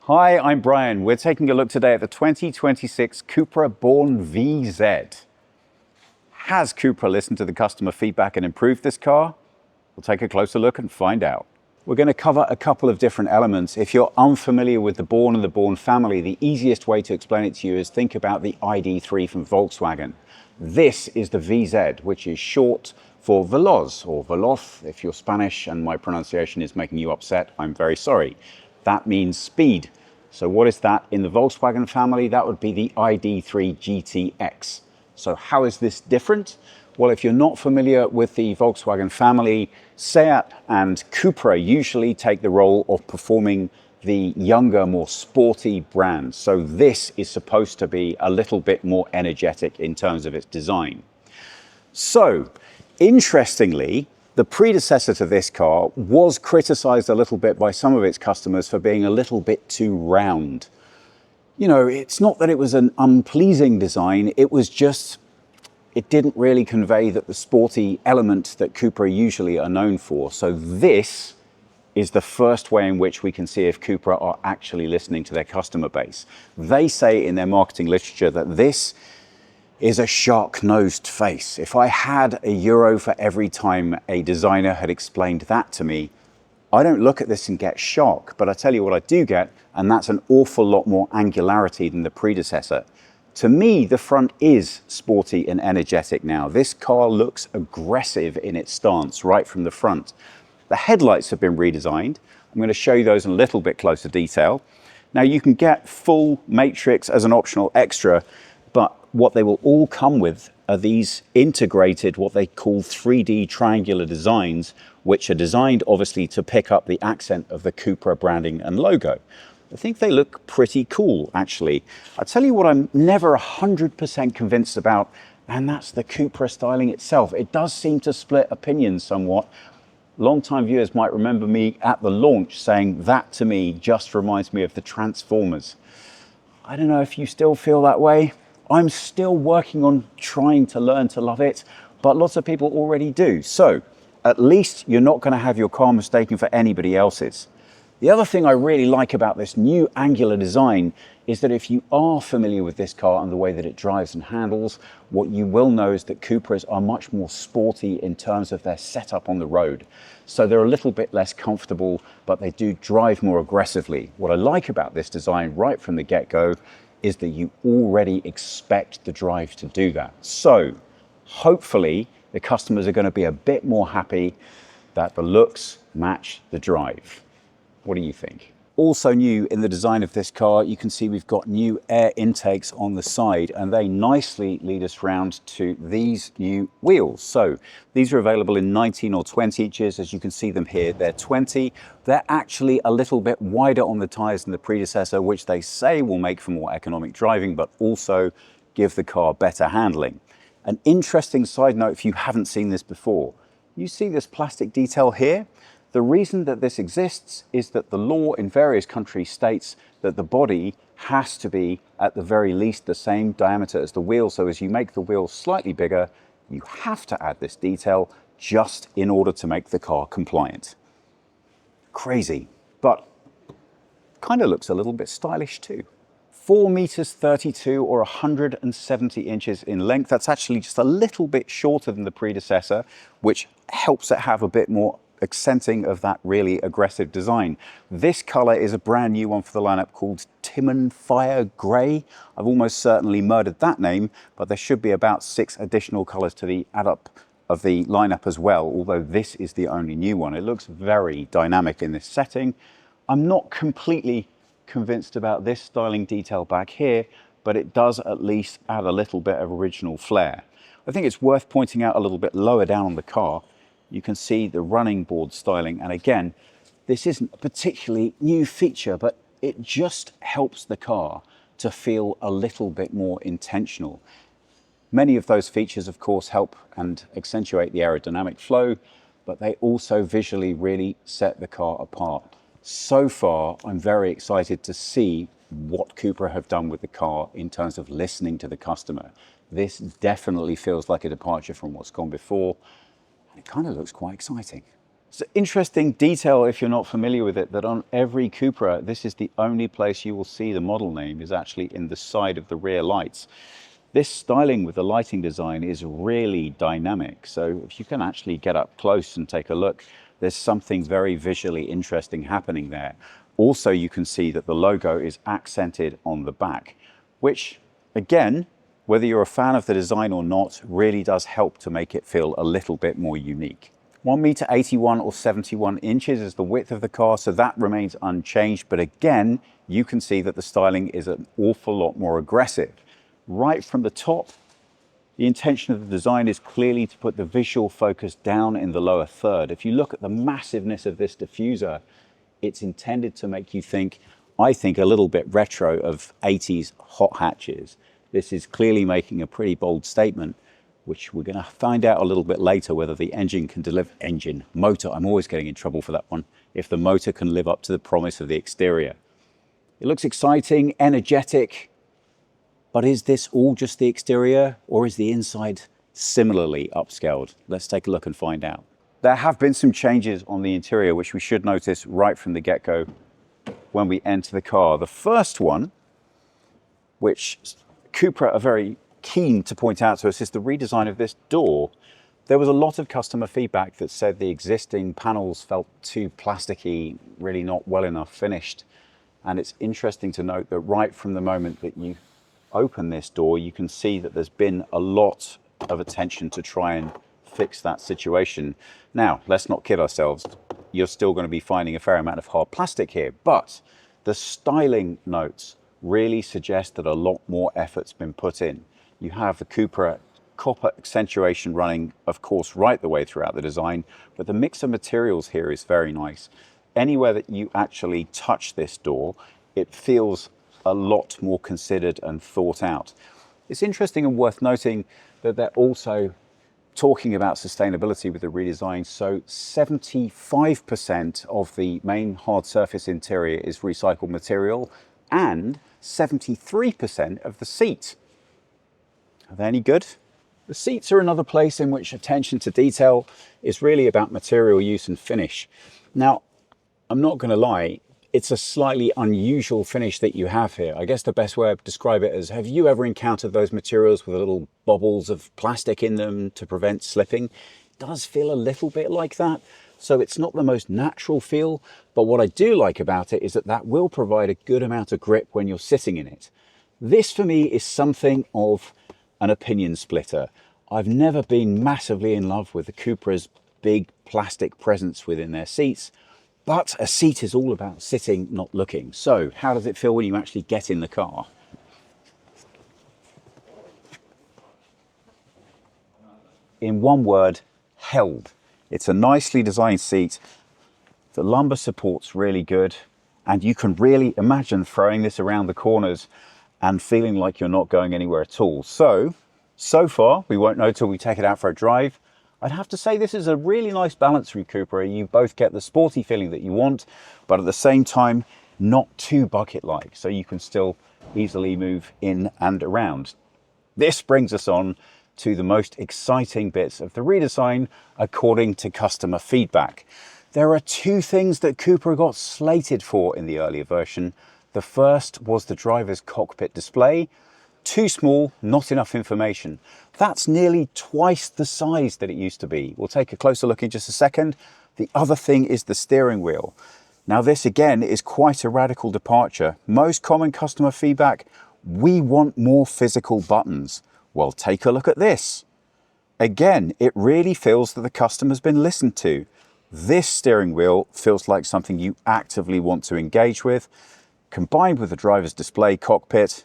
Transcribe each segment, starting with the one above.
Hi, I'm Brian. We're taking a look today at the 2026 Cupra Born VZ. Has Cupra listened to the customer feedback and improved this car? We'll take a closer look and find out. We're going to cover a couple of different elements. If you're unfamiliar with the Born and the Born family, the easiest way to explain it to you is think about the ID.3 from Volkswagen. This is the VZ, which is short for Veloz or Veloz. If you're Spanish and my pronunciation is making you upset, I'm very sorry. That means speed. So what is that in the Volkswagen family? That would be the ID.3 GTX. So how is this different? Well, if you're not familiar with the Volkswagen family, Seat and Cupra usually take the role of performing the younger, more sporty brands. So this is supposed to be a little bit more energetic in terms of its design. So, interestingly, the predecessor to this car was criticized a little bit by some of its customers for being a little bit too round. You know, it's not that it was an unpleasing design, it was just, it didn't really convey the sporty element that Cupra usually are known for. So this is the first way in which we can see if Cupra are actually listening to their customer base. They say in their marketing literature that this is a shark-nosed face. If I had a euro for every time a designer had explained that to me, I don't look at this and get shock, but I tell you what I do get, and that's an awful lot more angularity than the predecessor. To me, the front is sporty and energetic now. This car looks aggressive in its stance right from the front. The headlights have been redesigned. I'm going to show you those in a little bit closer detail. Now you can get full matrix as an optional extra, but what they will all come with are these integrated, what they call 3D triangular designs, which are designed obviously to pick up the accent of the Cupra branding and logo. I think they look pretty cool, actually. I'll tell you what I'm never 100% convinced about, and that's the Cupra styling itself. It does seem to split opinions somewhat. Long-time viewers might remember me at the launch saying that to me just reminds me of the Transformers. I don't know if you still feel that way. I'm still working on trying to learn to love it, but lots of people already do. So at least you're not going to have your car mistaken for anybody else's. The other thing I really like about this new angular design is that if you are familiar with this car and the way that it drives and handles, what you will know is that Cupras are much more sporty in terms of their setup on the road. So they're a little bit less comfortable, but they do drive more aggressively. What I like about this design right from the get-go is that you already expect the drive to do that. So hopefully the customers are going to be a bit more happy that the looks match the drive. What do you think? Also new in the design of this car, you can see we've got new air intakes on the side, and they nicely lead us round to these new wheels. So these are available in 19 or 20 inches. As you can see them here, they're 20. They're actually a little bit wider on the tires than the predecessor, which they say will make for more economic driving, but also give the car better handling. An interesting side note, if you haven't seen this before, you see this plastic detail here? The reason that this exists is that the law in various countries states that the body has to be at the very least the same diameter as the wheel. So as you make the wheel slightly bigger, you have to add this detail just in order to make the car compliant. Crazy, but kind of looks a little bit stylish too. 4 meters 32 or 170 inches in length. That's actually just a little bit shorter than the predecessor, which helps it have a bit more accenting of that really aggressive design. This color is a brand new one for the lineup called Timon Fire Grey. I've almost certainly murdered that name, but there should be about 6 additional colors to the add up of the lineup as well, although this is the only new one. It looks very dynamic in this setting. I'm not completely convinced about this styling detail back here, but it does at least add a little bit of original flair. I think it's worth pointing out a little bit lower down on the car, you can see the running board styling. And again, this isn't a particularly new feature, but it just helps the car to feel a little bit more intentional. Many of those features, of course, help and accentuate the aerodynamic flow, but they also visually really set the car apart. So far, I'm very excited to see what Cupra have done with the car in terms of listening to the customer. This definitely feels like a departure from what's gone before. It kind of looks quite exciting. It's an interesting detail if you're not familiar with it, that on every Cupra, this is the only place you will see the model name is actually in the side of the rear lights. This styling with the lighting design is really dynamic. So if you can actually get up close and take a look, there's something very visually interesting happening there. Also, you can see that the logo is accented on the back, which again, whether you're a fan of the design or not, really does help to make it feel a little bit more unique. 1.81 m or 71 inches is the width of the car, so that remains unchanged. But again, you can see that the styling is an awful lot more aggressive. Right from the top, the intention of the design is clearly to put the visual focus down in the lower third. If you look at the massiveness of this diffuser, it's intended to make you think, I think, a little bit retro of 80s hot hatches. This is clearly making a pretty bold statement, which we're going to find out a little bit later whether the motor, I'm always getting in trouble for that one, if the motor can live up to the promise of the exterior. It looks exciting, energetic, but is this all just the exterior, or is the inside similarly upscaled? Let's take a look and find out. There have been some changes on the interior, which we should notice right from the get-go when we enter the car. The first one, which Cupra are very keen to point out to us, is the redesign of this door. There was a lot of customer feedback that said the existing panels felt too plasticky, really not well enough finished. And it's interesting to note that right from the moment that you open this door, you can see that there's been a lot of attention to try and fix that situation. Now, let's not kid ourselves. You're still going to be finding a fair amount of hard plastic here, but the styling notes really suggest that a lot more effort's been put in. You have the Cupra copper accentuation running, of course, right the way throughout the design, but the mix of materials here is very nice. Anywhere that you actually touch this door, it feels a lot more considered and thought out. It's interesting and worth noting that they're also talking about sustainability with the redesign. So 75% of the main hard surface interior is recycled material, and 73% of the seat. Are they any good? The seats are another place in which attention to detail is really about material use and finish. Now, I'm not going to lie, it's a slightly unusual finish that you have here. I guess the best way to describe it is, have you ever encountered those materials with little bubbles of plastic in them to prevent slipping? It does feel a little bit like that. So it's not the most natural feel, but what I do like about it is that that will provide a good amount of grip when you're sitting in it. This for me is something of an opinion splitter. I've never been massively in love with the Cupra's big plastic presence within their seats, but a seat is all about sitting, not looking. So how does it feel when you actually get in the car? In one word, held. It's a nicely designed seat. The lumbar support's really good, and you can really imagine throwing this around the corners and feeling like you're not going anywhere at all. So far, we won't know till we take it out for a drive. I'd have to say this is a really nice balance from Cupra. You both get the sporty feeling that you want, but at the same time, not too bucket-like, so you can still easily move in and around. This brings us on to the most exciting bits of the redesign according to customer feedback. There are two things that Cupra got slated for in the earlier version. The first was the driver's cockpit display. Too small, not enough information. That's nearly twice the size that it used to be. We'll take a closer look in just a second. The other thing is the steering wheel. Now this again is quite a radical departure. Most common customer feedback, we want more physical buttons. Well, take a look at this. Again, it really feels that the customer's been listened to. This steering wheel feels like something you actively want to engage with, combined with the driver's display cockpit,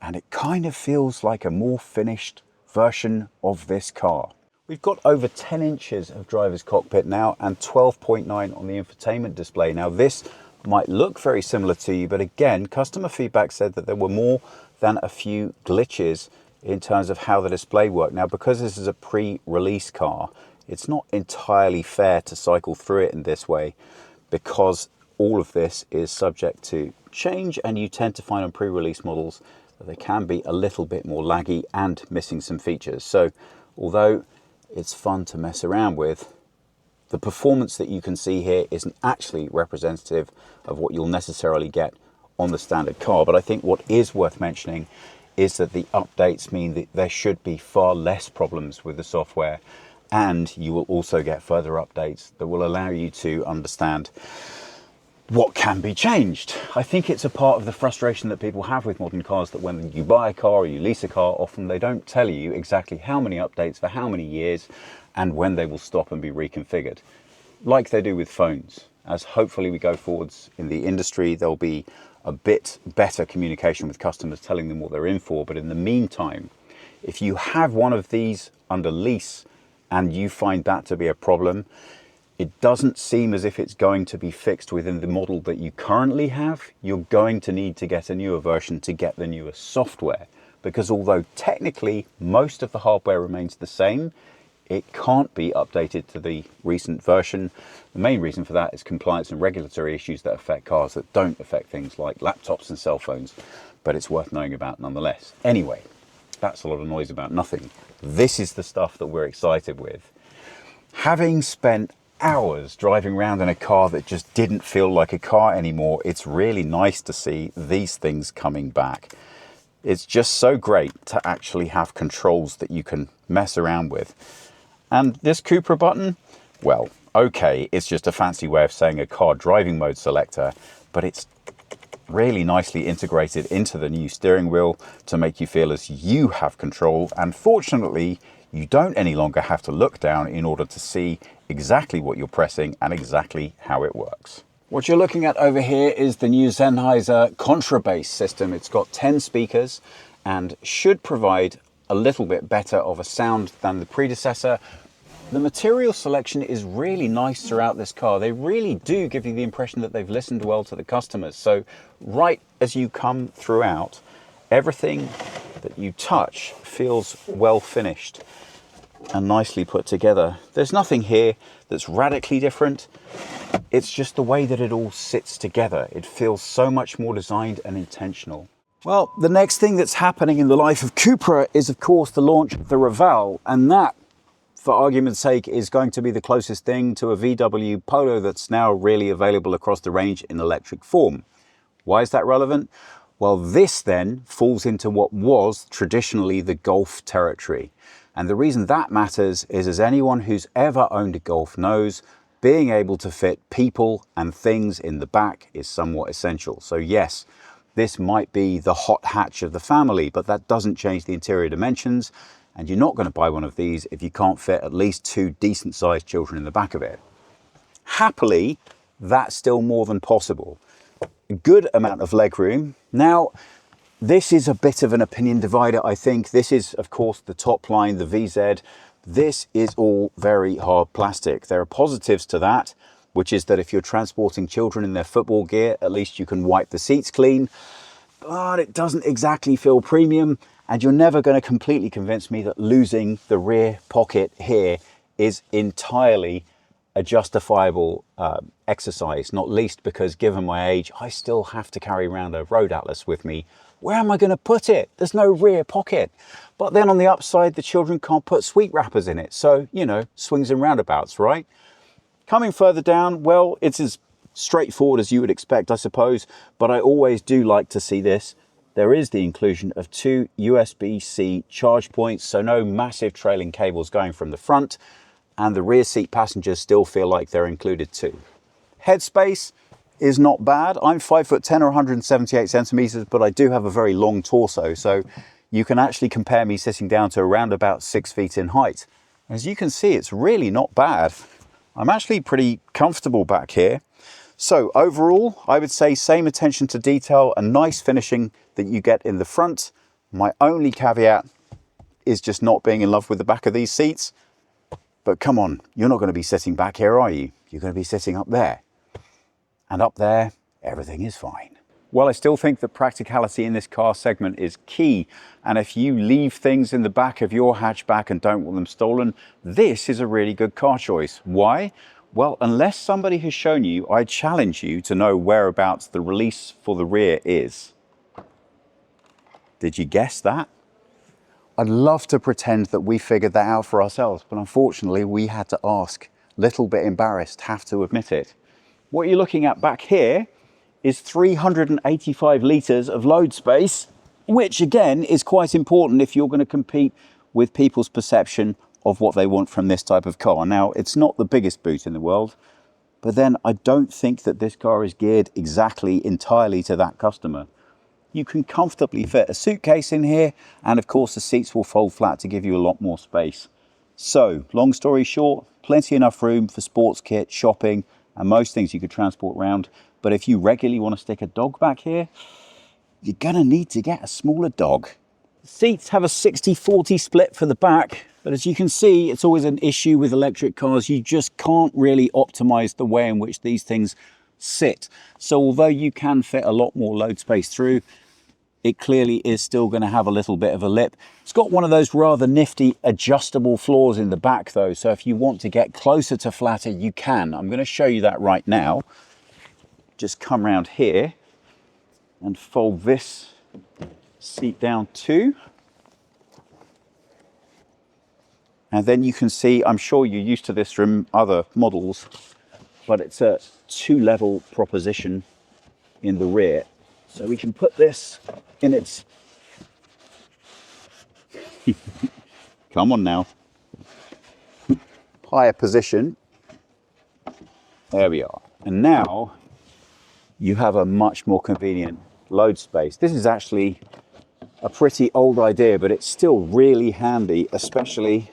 and it kind of feels like a more finished version of this car. We've got over 10 inches of driver's cockpit now and 12.9 on the infotainment display. Now this might look very similar to you, but again, customer feedback said that there were more than a few glitches in terms of how the display worked. Now, because this is a pre-release car, it's not entirely fair to cycle through it in this way, because all of this is subject to change, and you tend to find on pre-release models that they can be a little bit more laggy and missing some features. So although it's fun to mess around with, the performance that you can see here isn't actually representative of what you'll necessarily get on the standard car. But I think what is worth mentioning is that the updates mean that there should be far less problems with the software, and you will also get further updates that will allow you to understand what can be changed. I think it's a part of the frustration that people have with modern cars, that when you buy a car or you lease a car, often they don't tell you exactly how many updates for how many years and when they will stop and be reconfigured, like they do with phones. As hopefully we go forwards in the industry, there'll be a bit better communication with customers, telling them what they're in for. But in the meantime, if you have one of these under lease and you find that to be a problem, it doesn't seem as if it's going to be fixed within the model that you currently have. You're going to need to get a newer version to get the newer software, because although technically most of the hardware remains the same, it can't be updated to the recent version. The main reason for that is compliance and regulatory issues that affect cars that don't affect things like laptops and cell phones, but it's worth knowing about nonetheless. Anyway, that's a lot of noise about nothing. This is the stuff that we're excited with. Having spent hours driving around in a car that just didn't feel like a car anymore, it's really nice to see these things coming back. It's just so great to actually have controls that you can mess around with. And this Cupra button, well, okay, it's just a fancy way of saying a car driving mode selector, but it's really nicely integrated into the new steering wheel to make you feel as you have control. And fortunately, you don't any longer have to look down in order to see exactly what you're pressing and exactly how it works. What you're looking at over here is the new Sennheiser contrabass system. It's got 10 speakers and should provide a little bit better of a sound than the predecessor. The material selection is really nice throughout this car. They really do give you the impression that they've listened well to the customers. So right as you come throughout, everything that you touch feels well finished and nicely put together. There's nothing here that's radically different. It's just the way that it all sits together. It feels so much more designed and intentional. Well, the next thing that's happening in the life of Cupra is, of course, the launch of the Raval, and that, for argument's sake, is going to be the closest thing to a VW Polo that's now really available across the range in electric form. Why is that relevant? Well, this then falls into what was traditionally the Golf territory. And the reason that matters is, as anyone who's ever owned a Golf knows, being able to fit people and things in the back is somewhat essential. So yes, this might be the hot hatch of the family, but that doesn't change the interior dimensions. And you're not going to buy one of these if you can't fit at least 2 decent sized children in the back of it. Happily, that's still more than possible. A good amount of legroom. Now, this is a bit of an opinion divider, I think. This is, of course, the top line, the VZ. This is all very hard plastic. There are positives to that, which is that if you're transporting children in their football gear, at least you can wipe the seats clean. But it doesn't exactly feel premium, and you're never going to completely convince me that losing the rear pocket here is entirely a justifiable exercise, not least because, given my age, I still have to carry around a road atlas with me. Where am I going to put it? There's no rear pocket. But then on the upside, the children can't put sweet wrappers in it. So, you know, swings and roundabouts, right? Coming further down, well, it's as straightforward as you would expect, I suppose. But I always do like to see this. There is the inclusion of 2 USB-C charge points, so no massive trailing cables going from the front. And the rear seat passengers still feel like they're included too. Headspace is not bad. I'm 5'10" or 178 centimeters, but I do have a very long torso, so you can actually compare me sitting down to around about 6 feet in height. As you can see, it's really not bad. I'm actually pretty comfortable back here. So overall, I would say same attention to detail and nice finishing that you get in the front. My only caveat is just not being in love with the back of these seats. But come on, you're not going to be sitting back here, are you? You're going to be sitting up there. And up there, everything is fine. Well, I still think that practicality in this car segment is key. And if you leave things in the back of your hatchback and don't want them stolen, this is a really good car choice. Why? Well, unless somebody has shown you, I challenge you to know whereabouts the release for the rear is. Did you guess that? I'd love to pretend that we figured that out for ourselves, but unfortunately we had to ask little bit embarrassed, have to admit it. What you're looking at back here is 385 litres of load space, which again is quite important if you're going to compete with people's perception of what they want from this type of car. Now, it's not the biggest boot in the world, but then I don't think that this car is geared exactly entirely to that customer. You can comfortably fit a suitcase in here, and of course the seats will fold flat to give you a lot more space. So, long story short, plenty enough room for sports kit, shopping, and most things you could transport around. But if you regularly want to stick a dog back here, you're gonna need to get a smaller dog. The seats have a 60-40 split for the back, but as you can see, it's always an issue with electric cars. You just can't really optimize the way in which these things sit. So although you can fit a lot more load space through, it clearly is still going to have a little bit of a lip. It's got one of those rather nifty adjustable floors in the back though, so if you want to get closer to flatter, you can. I'm going to show you that right now. Just come around here and fold this seat down too. And then you can see, I'm sure you're used to this from other models, but it's a 2-level proposition in the rear. So we can put this in its, come on now, higher position. There we are. And now you have a much more convenient load space. This is actually a pretty old idea, but it's still really handy, especially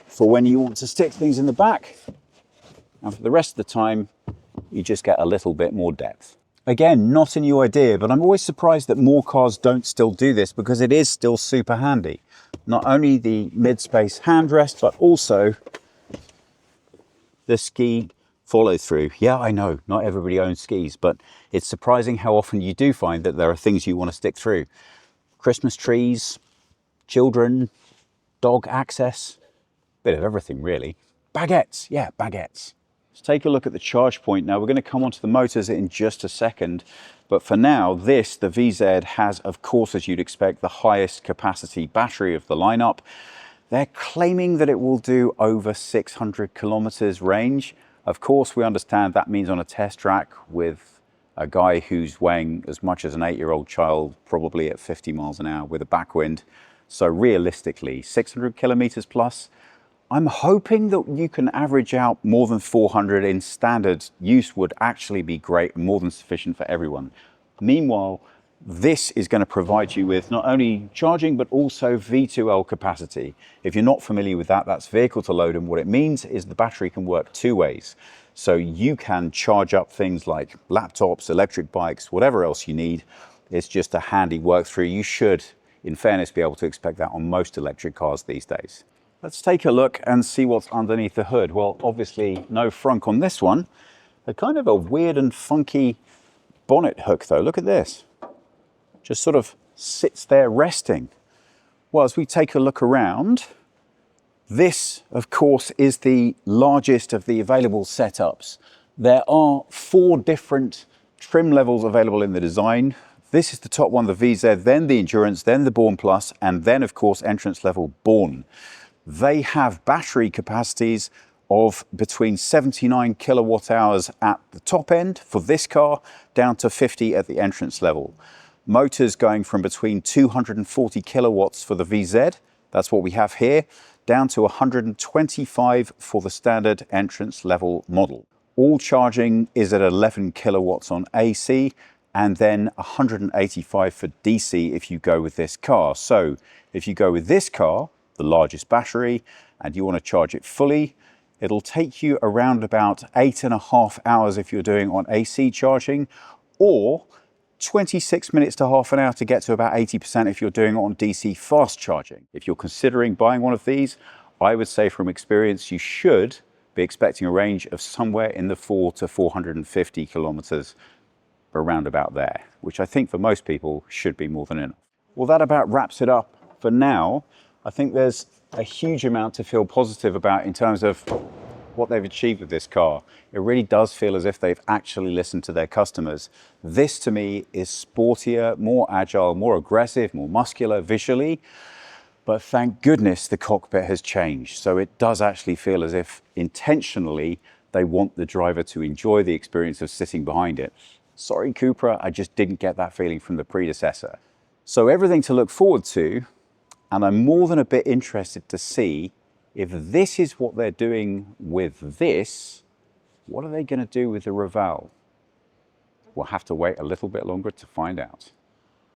for when you want to stick things in the back. And for the rest of the time, you just get a little bit more depth. Again, not a new idea, but I'm always surprised that more cars don't still do this because it is still super handy. Not only the mid-space handrest, but also the ski follow through. Yeah, I know, not everybody owns skis, but it's surprising how often you do find that there are things you want to stick through. Christmas trees, children, dog access, bit of everything really. Baguettes, yeah, baguettes. Let's take a look at the charge point now. We're going to come onto the motors in just a second, but for now, the VZ has, of course, as you'd expect, the highest capacity battery of the lineup. They're claiming that it will do over 600 kilometers range. Of course, we understand that means on a test track with a guy who's weighing as much as an 8-year-old child, probably at 50 miles an hour with a backwind. So realistically, 600 kilometers plus. I'm hoping that you can average out more than 400 in standard use would actually be great and more than sufficient for everyone. Meanwhile, this is going to provide you with not only charging, but also V2L capacity. If you're not familiar with that, that's vehicle to load. And what it means is the battery can work 2 ways. So you can charge up things like laptops, electric bikes, whatever else you need. It's just a handy work through. You should, in fairness, be able to expect that on most electric cars these days. Let's take a look and see what's underneath the hood. Well, obviously no frunk on this one. A kind of a weird and funky bonnet hook though. Look at this. Just sort of sits there resting. Well, as we take a look around, this, of course, is the largest of the available setups. There are 4 different trim levels available in the design. This is the top one, the VZ, then the Endurance, then the Born Plus, and then, of course, entrance level Born. They have battery capacities of between 79 kilowatt hours at the top end for this car, down to 50 at the entrance level. Motors going from between 240 kilowatts for the VZ, that's what we have here, down to 125 for the standard entrance level model. All charging is at 11 kilowatts on AC, and then 185 for DC if you go with this car. So if you go with this car, the largest battery, and you want to charge it fully, it'll take you around about 8.5 hours if you're doing on AC charging, or 26 minutes to half an hour to get to about 80% if you're doing it on DC fast charging. If you're considering buying one of these, I would say from experience, you should be expecting a range of somewhere in the 400 to 450 kilometers, around about there, which I think for most people should be more than enough. Well, that about wraps it up for now. I think there's a huge amount to feel positive about in terms of what they've achieved with this car. It really does feel as if they've actually listened to their customers. This to me is sportier, more agile, more aggressive, more muscular visually. But thank goodness the cockpit has changed. So it does actually feel as if intentionally they want the driver to enjoy the experience of sitting behind it. Sorry, Cupra, I just didn't get that feeling from the predecessor. So everything to look forward to, and I'm more than a bit interested to see if this is what they're doing with this, what are they going to do with the Raval? We'll have to wait a little bit longer to find out.